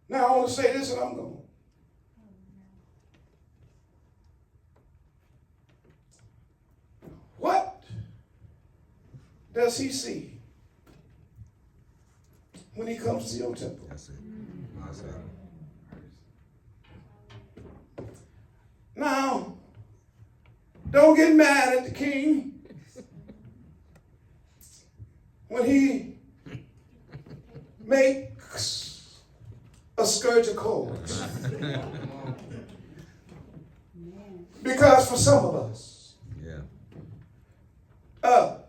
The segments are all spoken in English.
Now I want to say this and I'm going. What does he see when he comes to your temple? That's it. That's it. Now, don't get mad at the king when he makes a scourge of cords. Because for some of us,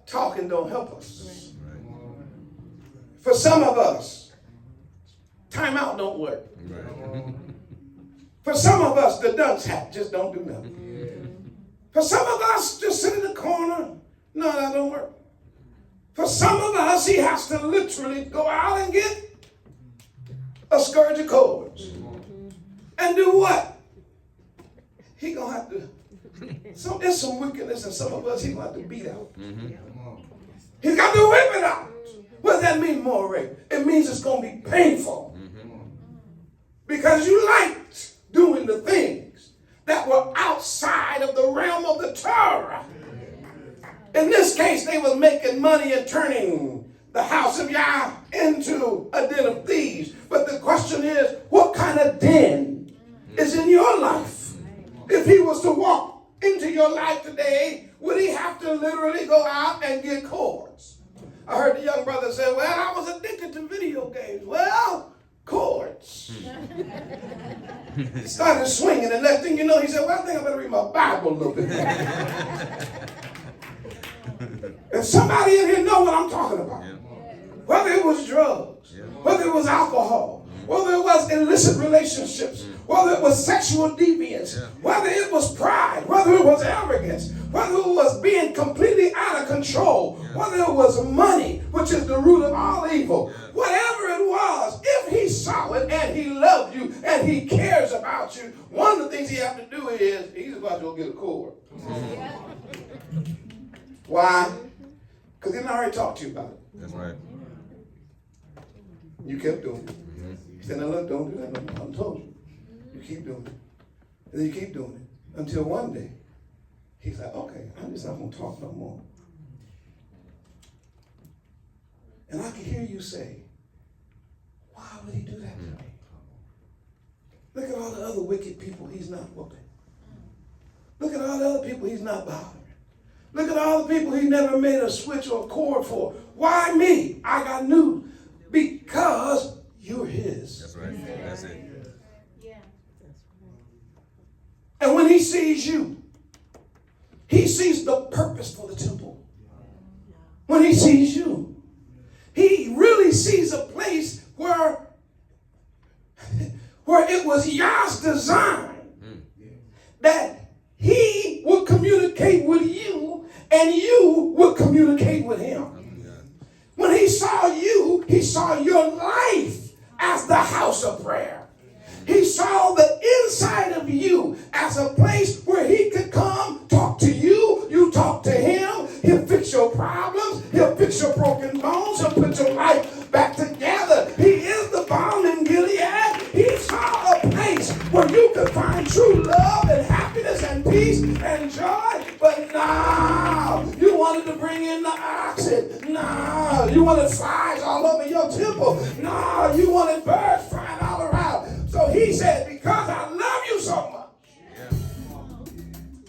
talking don't help us. Right. For some of us, timeout don't work. Right. For some of us, the dunce hat just don't do nothing. For some of us, just sit in the corner. No, that don't work. For some of us, he has to literally go out and get a scourge of cords. And do what? He gonna have to, there's some wickedness in some of us he gonna have to beat out. He's got to whip it out. What does that mean, more rape? It means it's gonna be painful. Because you liked doing the things that were outside of the realm of the Torah. In this case, they was making money and turning the house of Yah into a den of thieves. But the question is, what kind of den is in your life? If he was to walk into your life today, would he have to literally go out and get cords? I heard the young brother say, well, I was addicted to video games. Well, cords. He started swinging, and next thing you know, he said, well, I think I better read my Bible a little bit more. And somebody in here know what I'm talking about. Yeah. Whether it was drugs, whether it was alcohol, whether it was illicit relationships, whether it was sexual deviance, whether it was pride, whether it was arrogance, whether it was being completely out of control, whether it was money, which is the root of all evil, whatever it was, if he saw it and he loved you and he cares about you, one of the things he has to do is he's about to go get a cord. Why? Because he didn't already talk to you about it. That's right. You kept doing it. He said, now look, don't do that no more. I told you. You keep doing it. And then you keep doing it. Until one day, he's like, okay, I'm just not going to talk no more. And I can hear you say, why would he do that to me? Look at all the other wicked people he's not whooping. Look at all the other people he's not bothering. Look at all the people he never made a switch or a cord for. Why me? I got news. Because you're his. That's right. That's it. And when he sees you, he sees the purpose for the temple. When he sees you, he really sees a place where it was Yah's design that he would communicate with you and you would communicate with him. When he saw you, he saw your life as the house of prayer. He saw the inside of you as a place where he could come talk to you, you talk to him, he'll fix your problems, he'll fix your broken bones, he'll put your life back together. He is the balm in Gilead. He saw a place where you could find true love and happiness and peace and joy. But no, you wanted to bring in the oxen. No, you wanted flies all over your temple. No, you wanted birds flying all around. So he said, because I love you so much,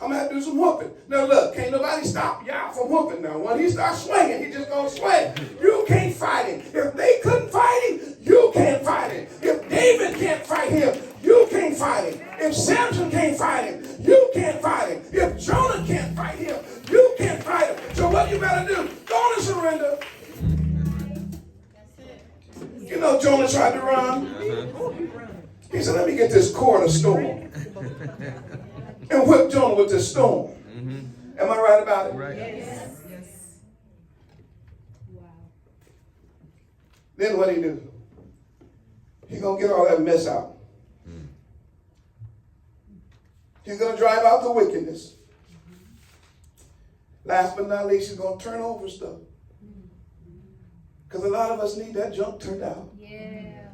I'm going to have to do some whooping. Now look, can't nobody stop y'all from whooping now. When he starts swinging, he just going to swing. You can't fight him. If they couldn't fight him, you can't fight him. If David can't fight him, you can't fight him. If Samson can't fight him, you can't fight him. If Jonah can't fight him, you can't fight him. So what you got to do? Go on and surrender. You know Jonah tried to run. He said, let me get this cord of storm. And whip Jonah with this storm. Am I right about it? Right. Yes. Wow. Then what he do? He gonna get all that mess out. He's gonna drive out the wickedness. Last but not least, he's gonna turn over stuff. Because a lot of us need that junk turned out. Yeah.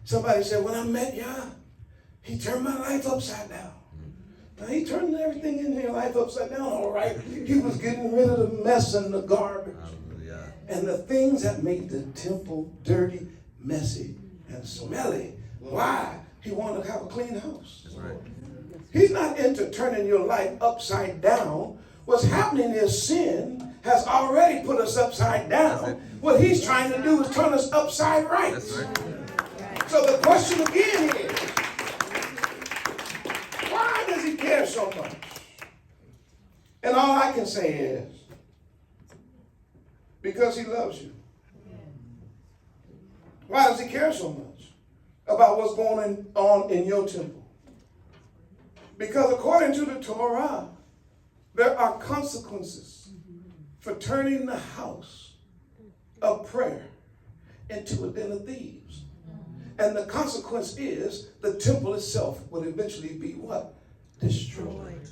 Somebody said, when I met Yah, he turned my life upside down. Now, he turned everything in your life upside down, all right. He was getting rid of the mess and the garbage. Hallelujah. And the things that made the temple dirty, messy, and smelly. Why? He wanted to have a clean house. That's right. He's not into turning your life upside down. What's happening is sin has already put us upside down. What he's trying to do is turn us upside right. That's right. So the question again is, why does he care so much? And all I can say is, because he loves you. Why does he care so much about what's going on in your temple? Because according to the Torah, there are consequences for turning the house of prayer into a den of thieves. And the consequence is the temple itself will eventually be what? Destroyed.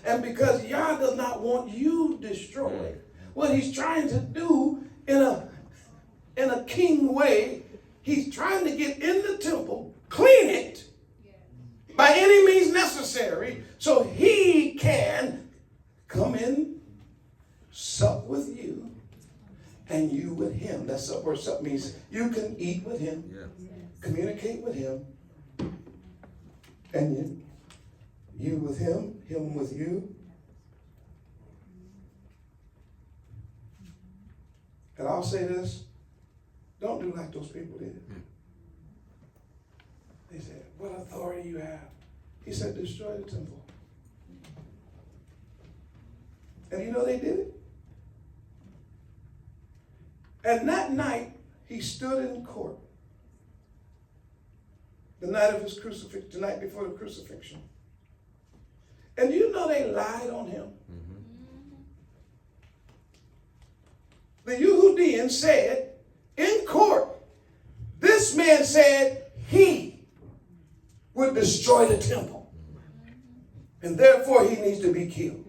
And because Yah does not want you destroyed, what he's trying to do in a king way, he's trying to get in the temple, clean it by any means necessary, so he can come in, sup with you, and you with him. That's sup where sup means you can eat with him, communicate with him, and you with him, him with you. And I'll say this, don't do like those people did. They said, what authority you have? He said, destroy the temple. And you know they did it? And that night, he stood in court. The night of his crucifixion, the night before the crucifixion. And you know they lied on him. The Yehudim said in court, this man said he would destroy the temple. And therefore he needs to be killed.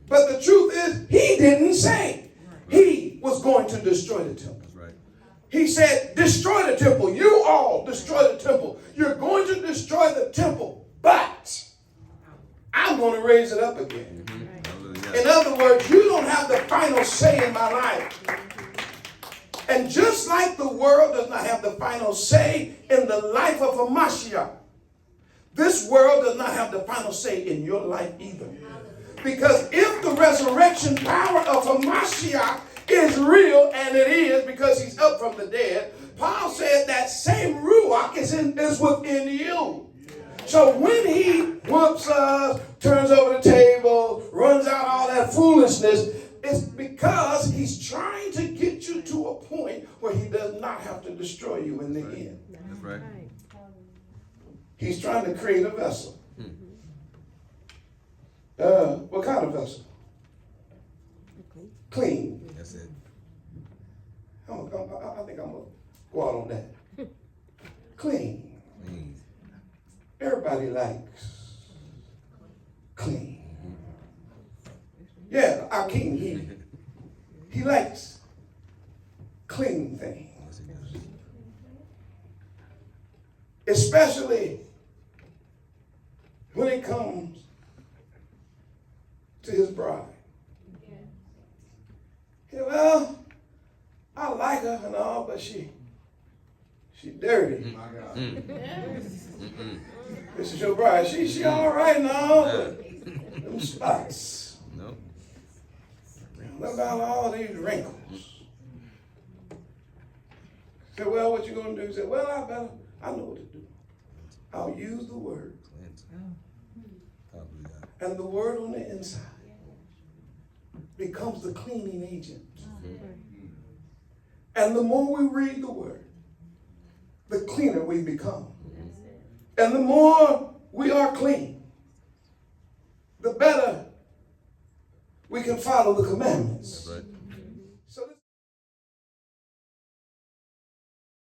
But the truth is, he didn't say he was going to destroy the temple. He said, destroy the temple. You all destroy the temple. You're going to destroy the temple, but I'm going to raise it up again. In other words, you don't have the final say in my life. And just like the world does not have the final say in the life of a Mashiach, this world does not have the final say in your life either. Because if the resurrection power of a Mashiach is real, and it is because he's up from the dead, Paul said that same Ruach is within you. So when he whoops us, turns over the table, runs out all that foolishness, it's because he's trying to get you to a point where he does not have to destroy you in the end. That's right. He's trying to create a vessel. What kind of vessel? Clean. That's it. I think I'm going to go out on that. Clean. Everybody likes clean. Yeah, our king, he likes clean things. Especially when it comes to his bride. Yeah, well, I like her and all, but she dirty. This is your bride. She all right now, but them spots. No. What about all these wrinkles? Said, well, what you gonna do? He said, well, I know what to do. I'll use the word. And the word on the inside becomes the cleaning agent. And the more we read the word, the cleaner we become. And the more we are clean, the better we can follow the commandments.